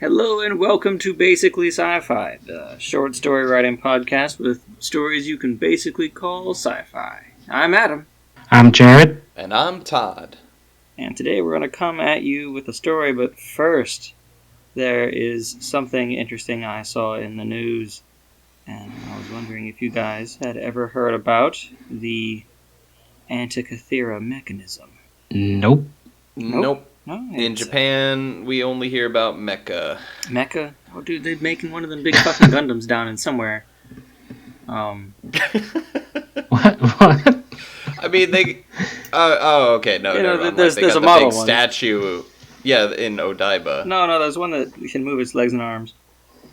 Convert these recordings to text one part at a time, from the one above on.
Hello and welcome to Basically Sci-Fi, the short story writing podcast with stories you can basically call sci-fi. I'm Adam. I'm Jared. And I'm Todd. And today we're going to come at you with a story, but first, there is something interesting I saw in the news, and I was wondering if you guys had ever heard about the Antikythera mechanism. Nope. Nope. No, In Japan, we only hear about mecha. Mecha? Oh, dude, they're making one of them big fucking Gundams down in somewhere. What? I mean, they... okay, no, no. There's a a model big one. statue. Yeah, in Odaiba. No, there's one that can move its legs and arms.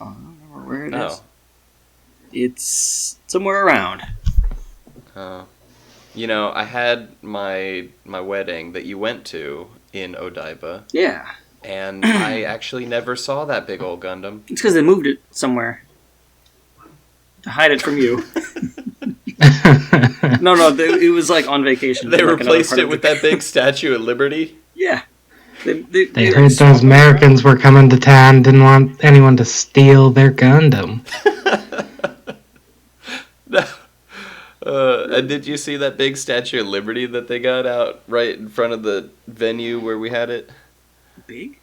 Oh, I don't remember where it is. It's somewhere around. I had my wedding that you went to in Odaiba. Yeah. And I actually never saw that big old Gundam. It's because they moved it somewhere. To hide it from you. No, it was like on vacation. They replaced it with that big Statue of Liberty? Yeah. They heard those Americans were coming to town, didn't want anyone to steal their Gundam. No. And did you see that big Statue of Liberty that they got out right in front of the venue where we had it? Big?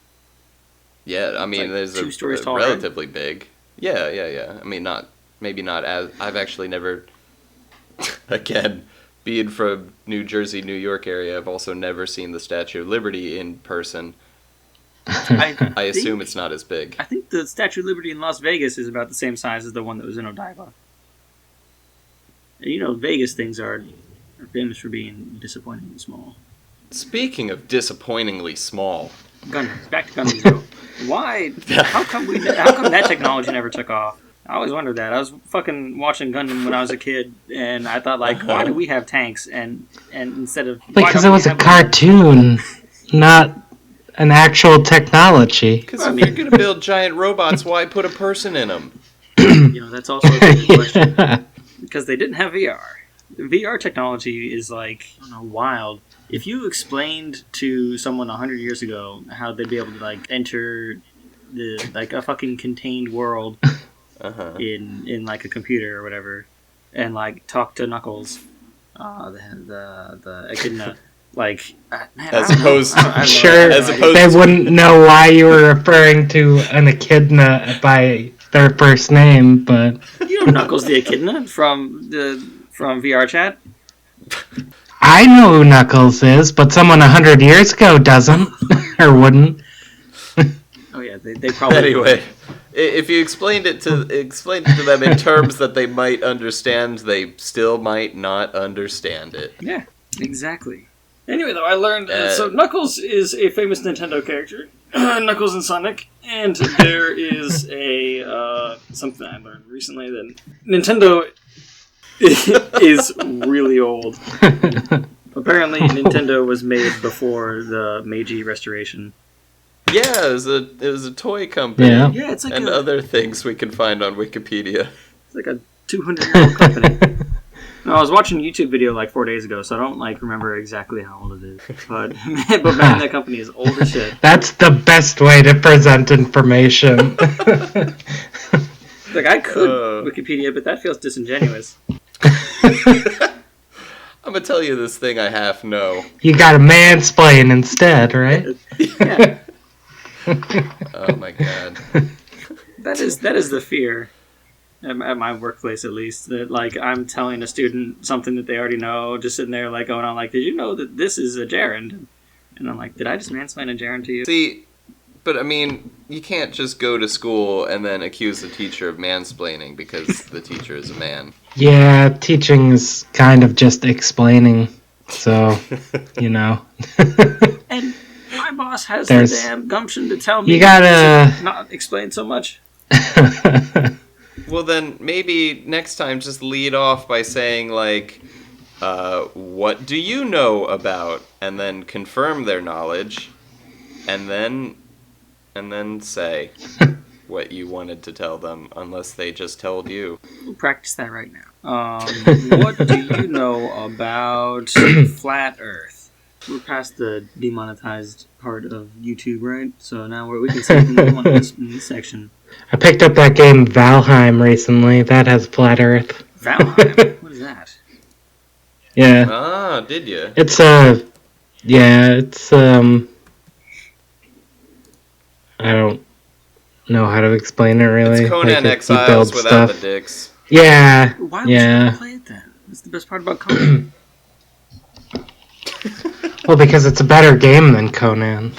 Yeah, I mean, like there's 2 stories tall, relatively big. Yeah. I mean, maybe not as... I've actually never... Again, being from New Jersey, New York area, I've also never seen the Statue of Liberty in person. I assume it's not as big. I think the Statue of Liberty in Las Vegas is about the same size as the one that was in Odaiba. You know, Vegas things are famous for being disappointingly small. Speaking of disappointingly small... Gundams. Back to Gundams, though. Why? How come that technology never took off? I always wondered that. I was fucking watching Gundam when I was a kid, and I thought, like, why do we have tanks? And instead of... Because it was a cartoon, not an actual technology. Because if you're going to build giant robots, why put a person in them? That's also a good question. Because they didn't have VR. VR technology is, like, I don't know, wild. If you explained to someone 100 years ago how they'd be able to, like, enter a fucking contained world in like, a computer or whatever, and, like, talk to Knuckles, the echidna, like... As opposed they wouldn't know why you were referring to an echidna by their first name, but... You know Knuckles the echidna from VR chat? I know who Knuckles is, but someone 100 years ago doesn't, or wouldn't. Oh yeah, they probably... Anyway, if you explained it to them in terms that they might understand, they still might not understand it. Yeah, exactly. Anyway, though, I learned... so Knuckles is a famous Nintendo character. Knuckles and Sonic. And there is something I learned recently that Nintendo is really old. Apparently, Nintendo was made before the Meiji Restoration. Yeah, it was a toy company. Yeah, it's like other things we can find on Wikipedia. It's like a 200-year-old company. No, I was watching a YouTube video like 4 days ago, so I don't remember exactly how old it is. But man, that company is old as shit. That's the best way to present information. Like, I could Wikipedia, but that feels disingenuous. I'm gonna tell you this thing I half know. You gotta mansplain instead, right? Yeah. Oh my god. That is the fear. At my workplace, at least, that, like, I'm telling a student something that they already know, just sitting there, like, going on, like, did you know that this is a gerund? And I'm like, did I just mansplain a gerund to you? See, but, I mean, you can't just go to school and then accuse the teacher of mansplaining because the teacher is a man. Yeah, teaching is kind of just explaining, so, And my boss has the damn gumption to tell me you gotta not explain so much. Well, then maybe next time just lead off by saying, like, what do you know about? And then confirm their knowledge, and then say what you wanted to tell them, unless they just told you. We'll practice that right now. What do you know about flat Earth? We're past the demonetized part of YouTube, right? So now we can say anything we want in this section. I picked up that game Valheim recently. That has Flat Earth. Valheim? What is that? Yeah. Ah, did you? It's I don't know how to explain it really. It's Conan Exiles without the dicks. Yeah. Why would you play it then? That's the best part about Conan. Well, because it's a better game than Conan.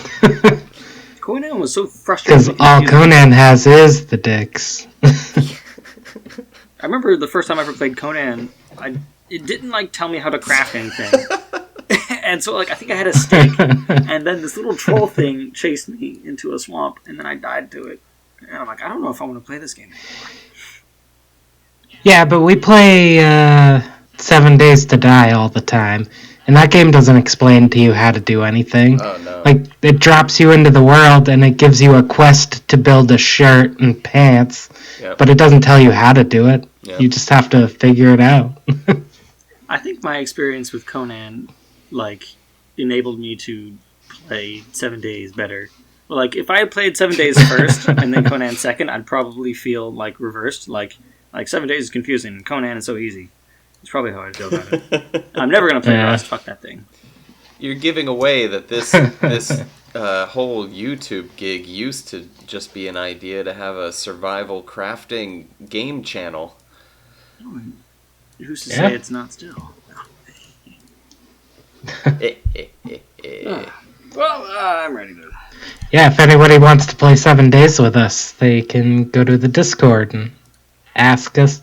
Conan was so frustrating. Because all Conan has is the dicks. I remember the first time I ever played Conan, it didn't tell me how to craft anything. And so I think I had a stick, and then this little troll thing chased me into a swamp, and then I died to it. And I'm like, I don't know if I want to play this game anymore. Yeah, but we play 7 Days to Die all the time, and that game doesn't explain to you how to do anything. Oh, no. It drops you into the world, and it gives you a quest to build a shirt and pants, but it doesn't tell you how to do it. Yep. You just have to figure it out. I think my experience with Conan, enabled me to play 7 Days better. Well, if I had played 7 Days first and then Conan second, I'd probably feel reversed. 7 Days is confusing, and Conan is so easy. That's probably how I feel about it. I'm never going to play Rust. Fuck that thing. You're giving away that this whole YouTube gig used to just be an idea to have a survival crafting game channel. Who's to say it's not still? Well, I'm ready to. Yeah, if anybody wants to play 7 Days with us, they can go to the Discord and ask us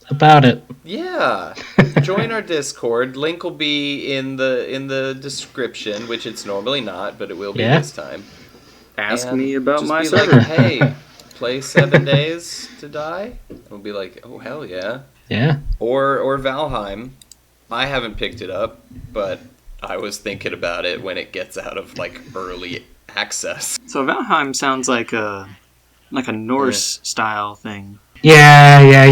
about it. Yeah, join our Discord. Link will be in the description, which it's normally not, but it will be this time. Ask me about my server. Hey, play 7 Days to Die. We'll be like, oh hell yeah. Yeah. Or Valheim. I haven't picked it up, but I was thinking about it when it gets out of early access. So Valheim sounds like a Norse style thing. Yeah,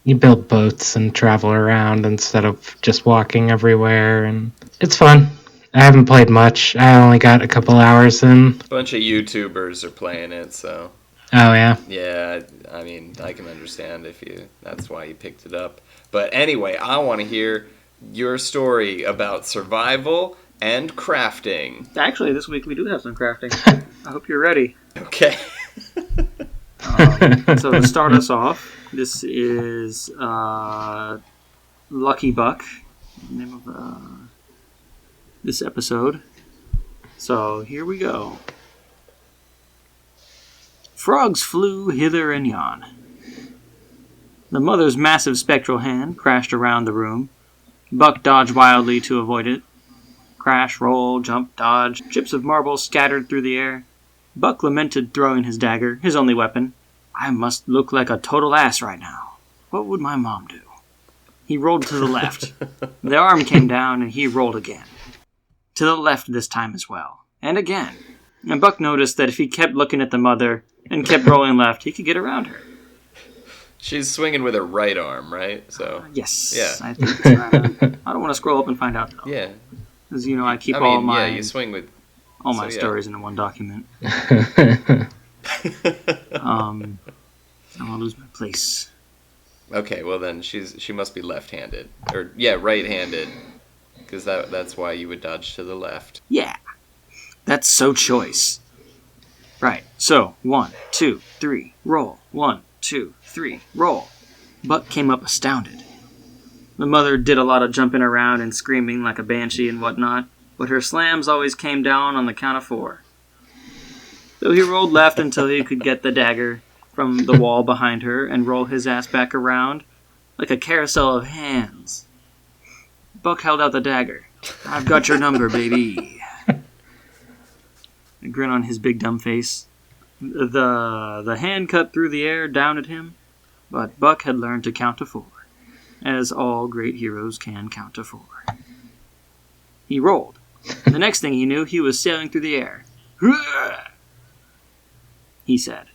you build boats and travel around instead of just walking everywhere, and it's fun. I haven't played much. I only got a couple hours in. A bunch of YouTubers are playing it, so. Oh yeah. Yeah, I mean, I can understand that's why you picked it up. But anyway, I want to hear your story about survival and crafting. Actually, this week we do have some crafting. I hope you're ready. Okay. So to start us off, this is Lucky Buck, the name of this episode. So here we go. Frogs flew hither and yon. The mother's massive spectral hand crashed around the room. Buck dodged wildly to avoid it. Crash, roll, jump, dodge. Chips of marble scattered through the air. Buck lamented throwing his dagger, his only weapon. I must look like a total ass right now. What would my mom do? He rolled to the left. The arm came down, and he rolled again. To the left this time as well. And again. And Buck noticed that if he kept looking at the mother and kept rolling left, he could get around her. She's swinging with her right arm, right? So yes. Yeah. I think it's right. I don't want to scroll up and find out, though. Yeah. Because, I keep all my... Yeah, you swing with... All my stories into one document. I want to lose my place. Okay, well then she must be left-handed. Or, yeah, right-handed. Because that's why you would dodge to the left. Yeah. That's so choice. Right, so 1, 2, 3, roll. 1, 2, 3, roll. Buck came up astounded. The mother did a lot of jumping around and screaming like a banshee and whatnot, but her slams always came down on the count of 4. So he rolled left until he could get the dagger from the wall behind her and roll his ass back around like a carousel of hands. Buck held out the dagger. I've got your number, baby. A grin on his big dumb face. The hand cut through the air down at him, but Buck had learned to count to 4, as all great heroes can count to 4. He rolled. The next thing he knew, he was sailing through the air. He said.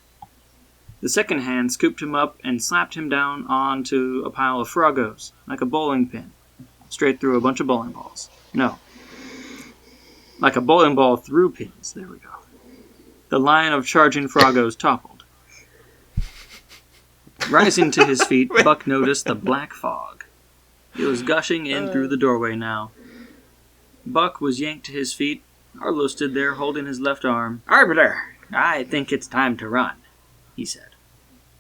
The second hand scooped him up and slapped him down onto a pile of froggos, like a bowling pin, straight through a bunch of bowling balls. No, Like a bowling ball through pins. There we go. The line of charging Froggos toppled. Rising to his feet, Buck noticed the black fog. It was gushing in through the doorway now. Buck was yanked to his feet. Arlo stood there holding his left arm. "Arbiter, I think it's time to run," he said.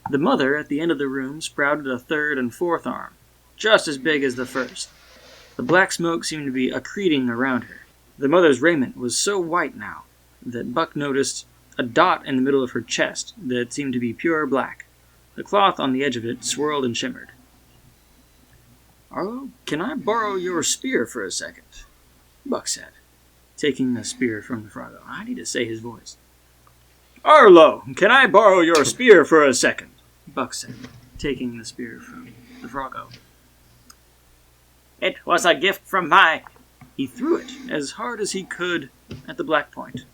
The mother at the end of the room sprouted a third and fourth arm, just as big as the first. The black smoke seemed to be accreting around her. The mother's raiment was so white now that Buck noticed a dot in the middle of her chest that seemed to be pure black. The cloth on the edge of it swirled and shimmered. "Arlo, can I borrow your spear for a second?" Buck said, taking the spear from the Froggo. I need to say his voice. "Arlo, can I borrow your spear for a second?" Buck said, taking the spear from the Froggo. "It was a gift from my..." He threw it as hard as he could at the black point.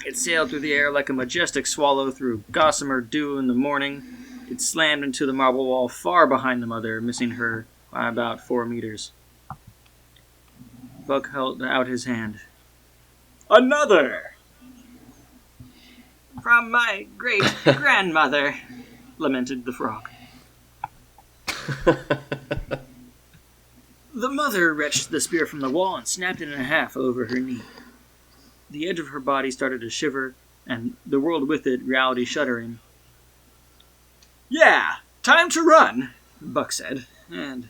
It sailed through the air like a majestic swallow through gossamer dew in the morning. It slammed into the marble wall far behind the mother, missing her by about 4 meters. Buck held out his hand. "Another!" "From my great-grandmother," lamented the frog. The mother wrenched the spear from the wall and snapped it in half over her knee. The edge of her body started to shiver, and the world with it, reality shuddering. "Yeah, time to run," Buck said, and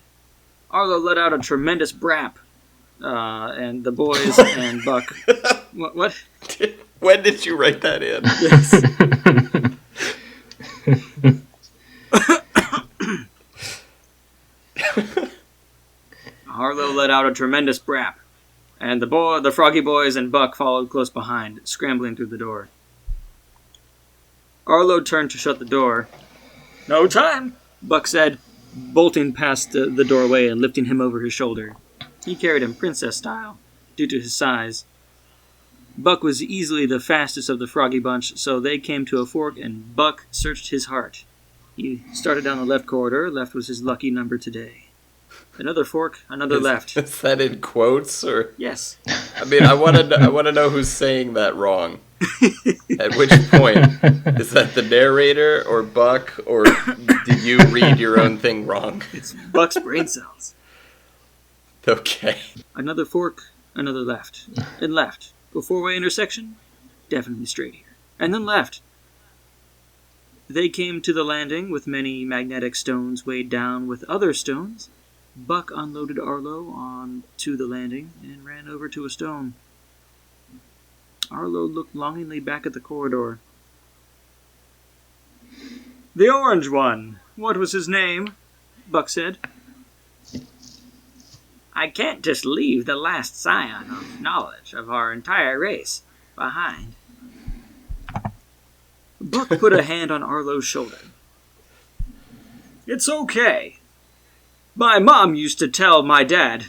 Arlo let out a tremendous brap. And the boys and Buck... What? When did you write that in? Yes. Arlo let out a tremendous brap, and the Froggy Boys and Buck followed close behind, scrambling through the door. Arlo turned to shut the door. "No time," Buck said, bolting past the doorway and lifting him over his shoulder. He carried him princess style, due to his size. Buck was easily the fastest of the Froggy bunch, so they came to a fork, and Buck searched his heart. He started down the left corridor. Left was his lucky number today. Another fork, another left. Is that in quotes, or? Yes. I mean, I want to know who's saying that wrong. At which point? Is that the narrator, or Buck, or did you read your own thing wrong? It's Buck's brain cells. Okay. Another fork, another left. And left. A 4-way intersection? Definitely straight here. And then left. They came to the landing with many magnetic stones weighed down with other stones. Buck unloaded Arlo onto the landing and ran over to a stone. Arlo looked longingly back at the corridor. "The orange one. What was his name?" Buck said. "I can't just leave the last scion of knowledge of our entire race behind." Buck put a hand on Arlo's shoulder. "It's okay. My mom used to tell my dad,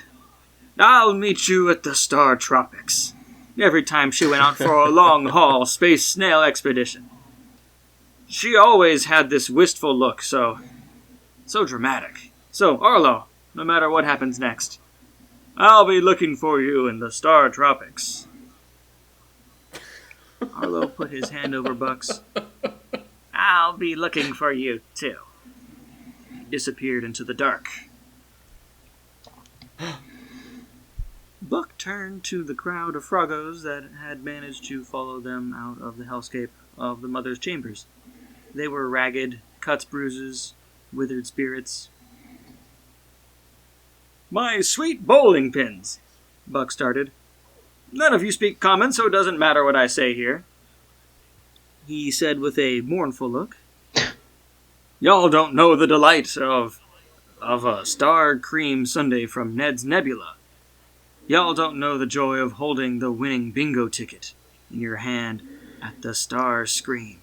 'I'll meet you at the Star Tropics,' every time she went out for a long-haul space snail expedition. She always had this wistful look, so dramatic. So, Arlo, no matter what happens next, I'll be looking for you in the Star Tropics." Arlo put his hand over Buck's. "I'll be looking for you, too." He disappeared into the dark. Buck turned to the crowd of Froggos that had managed to follow them out of the hellscape of the mother's chambers. They were ragged, cuts, bruises, withered spirits. "My sweet bowling pins," Buck started. "None of you speak common, so it doesn't matter what I say here," he said with a mournful look. "Y'all don't know the delight of a star cream sundae from Ned's Nebula. Y'all don't know the joy of holding the winning bingo ticket in your hand at the Star Scream.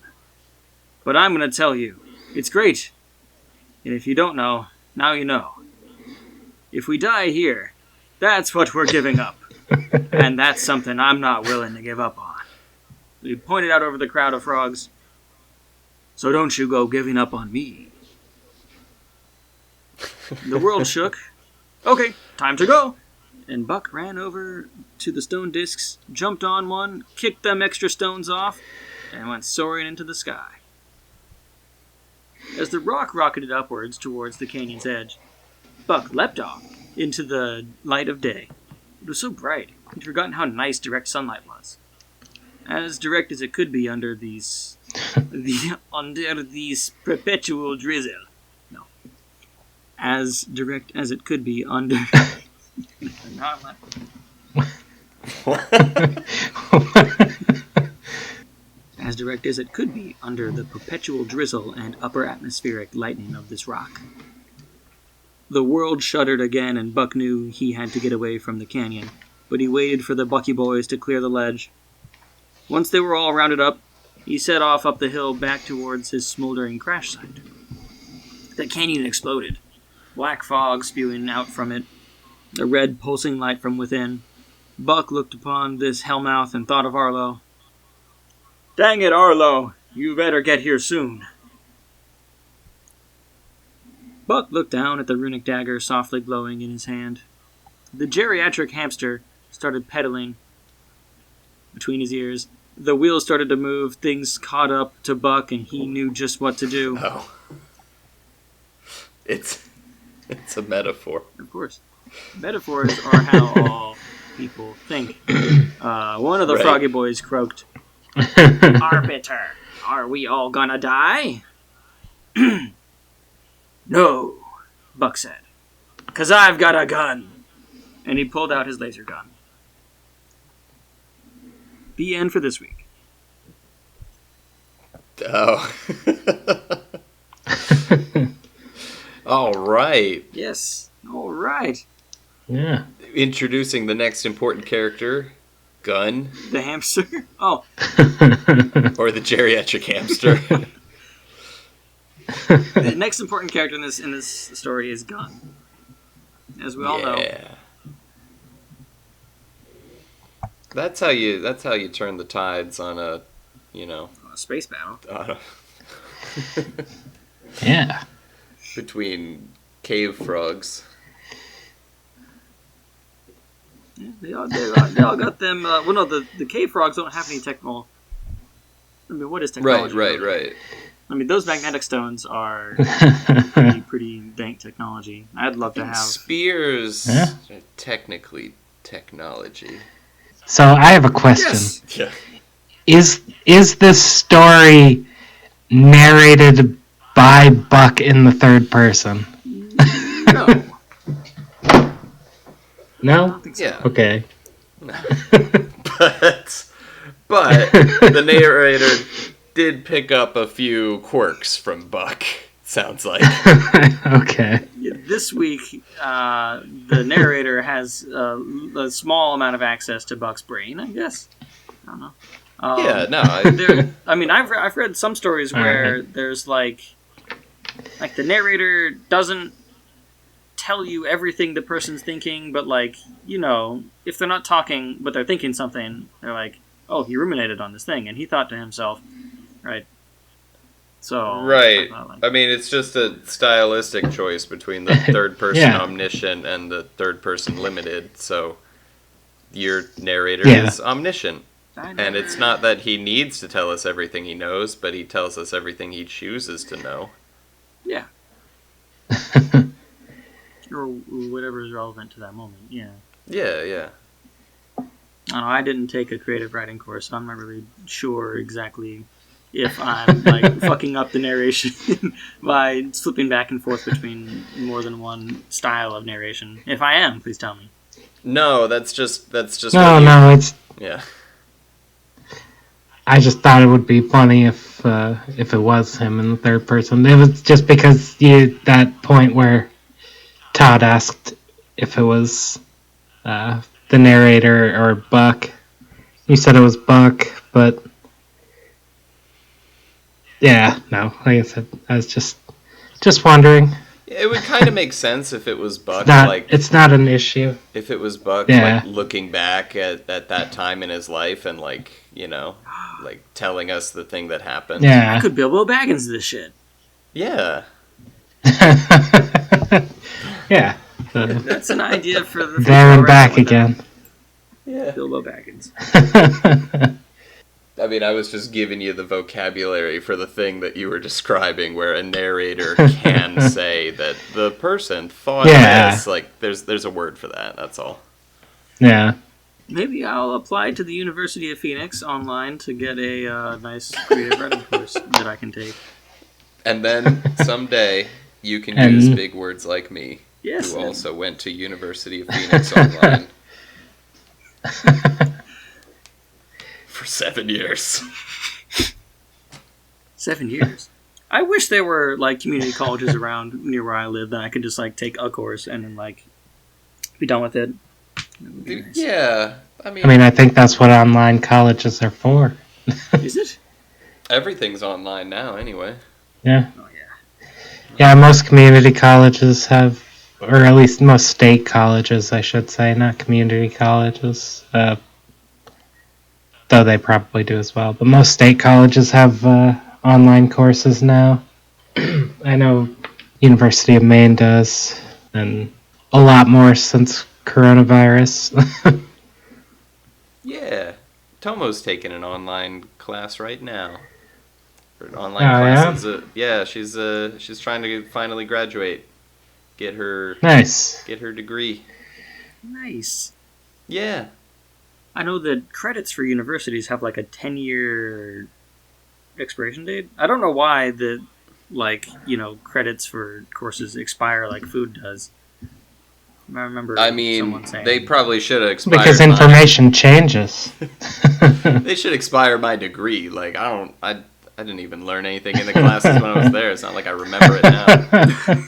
But I'm going to tell you, it's great. And if you don't know, now you know. If we die here, that's what we're giving up. And that's something I'm not willing to give up on." He pointed out over the crowd of frogs. "So don't you go giving up on me." The world shook. "Okay, time to go," And Buck ran over to the stone discs, jumped on one, kicked them extra stones off, and went soaring into the sky. As the rock rocketed upwards towards the canyon's edge, Buck leapt off into the light of day. It was so bright, he'd forgotten how nice direct sunlight was. As direct as it could be under these perpetual drizzle. No. As direct as it could be under... As direct as it could be under the perpetual drizzle and upper atmospheric lightning of this rock. The world shuddered again, and Buck knew he had to get away from the canyon, but he waited for the Bucky boys to clear the ledge. Once they were all rounded up, he set off up the hill back towards his smoldering crash site. The canyon exploded, black fog spewing out from it, a red pulsing light from within. Buck looked upon this hellmouth and thought of Arlo. Dang it, Arlo! You better get here soon. Buck looked down at the runic dagger softly glowing in his hand. The geriatric hamster started pedaling between his ears. The wheels started to move, things caught up to Buck, and he knew just what to do. Oh. It's a metaphor. Of course. Metaphors are how all people think. One of the Froggy Boys croaked, Arbiter, are we all gonna die? No, Buck said, 'cause I've got a gun. And he pulled out his laser gun. The end for this week. Oh. All right. Yes, all right. Yeah. Introducing the next important character, Gun. The hamster? Oh. Or the geriatric hamster. The next important character in this story is Gun. As we all know. That's how you turn the tides on a space battle. Yeah. Between cave frogs. Yeah, they all got them. Well, no, the cave frogs don't have any technical. I mean, what is technology? Right. I mean, those magnetic stones are pretty dank technology. I'd love to have spears. Yeah. Are technically technology. So I have a question. Yes. Yeah. Is this story narrated by Buck in the third person? No. No? I don't think so. Yeah. Okay. But the narrator did pick up a few quirks from Buck, sounds like. Okay. This week, the narrator has a small amount of access to Buck's brain, I guess. I don't know. I've read some stories where there's like the narrator doesn't tell you everything the person's thinking, but if they're not talking but they're thinking something, they're like, oh, he ruminated on this thing and he thought to himself, right? So right. I mean, it's just a stylistic choice between the third person omniscient and the third person limited. So your narrator is omniscient. And it's not that he needs to tell us everything he knows, but he tells us everything he chooses to know. Yeah. Or whatever is relevant to that moment, yeah. Yeah. I didn't take a creative writing course, so I'm not really sure exactly if I'm fucking up the narration by flipping back and forth between more than one style of narration. If I am, please tell me. No, that's just. No, it's. Yeah. I just thought it would be funny if it was him in the third person. It was just because that point where Todd asked if it was the narrator or Buck. You said it was Buck, but yeah, no. Like I said, I was just wondering. It would kind of make sense if it was Buck. It's not an issue. If it was Buck, looking back at that time in his life and telling us the thing that happened. Yeah, I could Bilbo Baggins this shit. Yeah. Yeah. That's an idea for the there and back again. Yeah. Bilbo Baggins. I mean, I was just giving you the vocabulary for the thing that you were describing, where a narrator can say that the person thought this. Like, there's a word for that. That's all. Yeah. Maybe I'll apply to the University of Phoenix online to get a nice creative writing course that I can take. And then someday you can use big words like me, who also went to University of Phoenix online. For 7 years. 7 years. I wish there were like community colleges around near where I live that I could just like take a course and then like be done with it. Nice. Yeah, I mean, I think that's what online colleges are for. Is it? Everything's online now, anyway. Yeah. Oh yeah. Yeah, most community colleges have, or at least most state colleges, I should say, not community colleges. Though they probably do as well. But most state colleges have online courses now. I know University of Maine does, and a lot more since coronavirus. Yeah. Tomo's taking an online class right now. Or an online class. Yeah, she's trying to finally graduate. Get her degree. Nice. Yeah. I know that credits for universities have like a 10-year expiration date. I don't know why the credits for courses expire like food does. I remember someone saying they probably should have expired because information changes. They should expire my degree. Like I didn't even learn anything in the classes when I was there. It's not like I remember it now.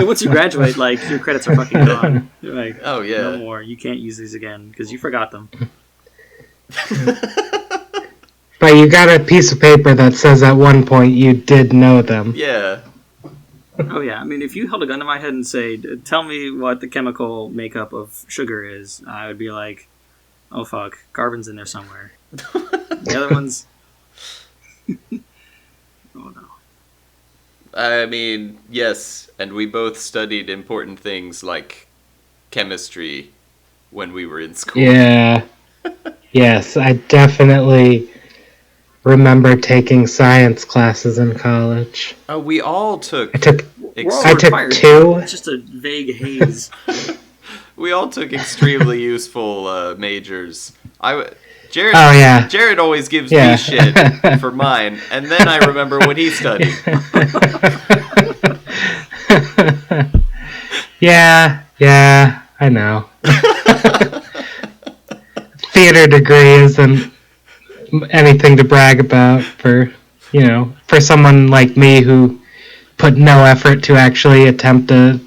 Once you graduate, like your credits are fucking gone. You're like, oh yeah, no more. You can't use these again because you forgot them. But you got a piece of paper that says at one point you did know them. Yeah. Oh yeah. I mean, if you held a gun to my head and say, "Tell me what the chemical makeup of sugar is," I would be like, "Oh fuck, carbon's in there somewhere." The other ones. Oh no. I mean, yes, and we both studied important things like chemistry when we were in school. Yeah. Yes, I definitely remember taking science classes in college. Oh, we all took. I took 2. It's just a vague haze. We all took extremely useful majors. Jared, oh, yeah. Jared always gives me shit for mine, and then I remember what he studied. Yeah, I know. Theater degree isn't anything to brag about for someone like me who put no effort to actually attempt a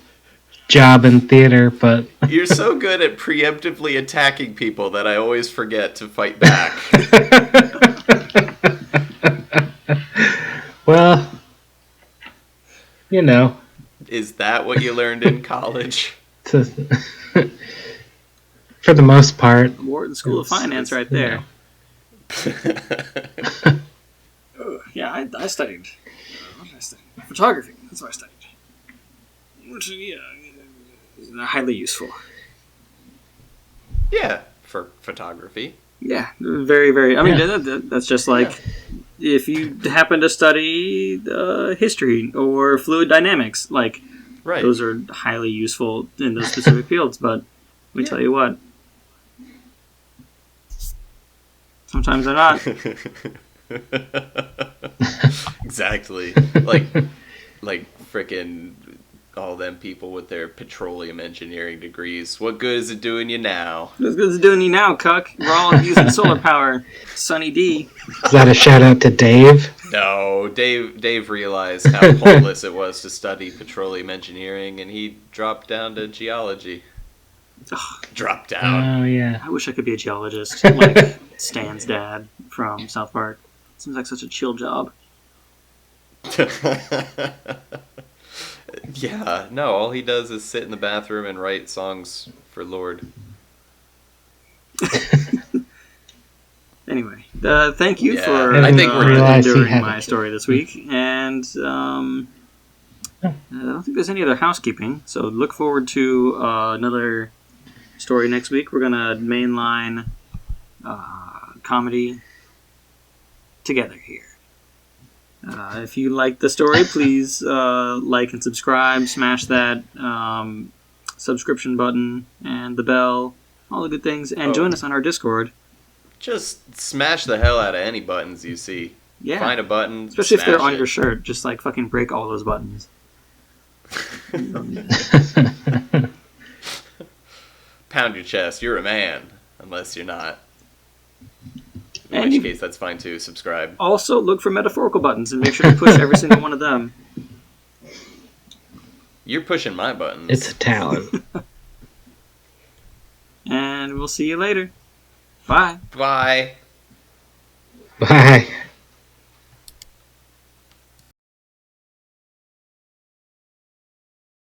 job in theater, but you're so good at preemptively attacking people that I always forget to fight back. Well, is that what you learned in college? For the most part. Wharton School of Finance right there. Yeah, I studied. What did I study? Photography. That's what I studied. Which, highly useful. Yeah, for photography. Yeah, very, very. I mean, that's just like if you happen to study history or fluid dynamics. Like, right. Those are highly useful in those specific fields. But let me tell you what. Sometimes they're not. Exactly. Like frickin' all them people with their petroleum engineering degrees. What good is it doing you now? What good is it doing you now, cuck? We're all using solar power. Sunny D. Is that a shout out to Dave? No, Dave realized how pointless it was to study petroleum engineering, and he dropped down to geology. Dropped down. Oh, yeah. I wish I could be a geologist, like Stan's dad from South Park. Seems like such a chill job. Yeah, no, all he does is sit in the bathroom and write songs for Lord. Anyway, thank you for I think we're enduring my story this week. And I don't think there's any other housekeeping, so look forward to another story next week. We're gonna mainline comedy together here. If you like the story, please like and subscribe. Smash that subscription button and the bell, all the good things, and join us on our Discord. Just smash the hell out of any buttons you see. Yeah. Find a button, especially if they're smash on it. your shirt. Just like fucking break all those buttons. Pound your chest. You're a man, unless you're not. In And which case, that's fine too. Subscribe. Also, look for metaphorical buttons and make sure to push every single one of them. You're pushing my buttons. It's a talent. And we'll see you later. Bye. Bye. Bye.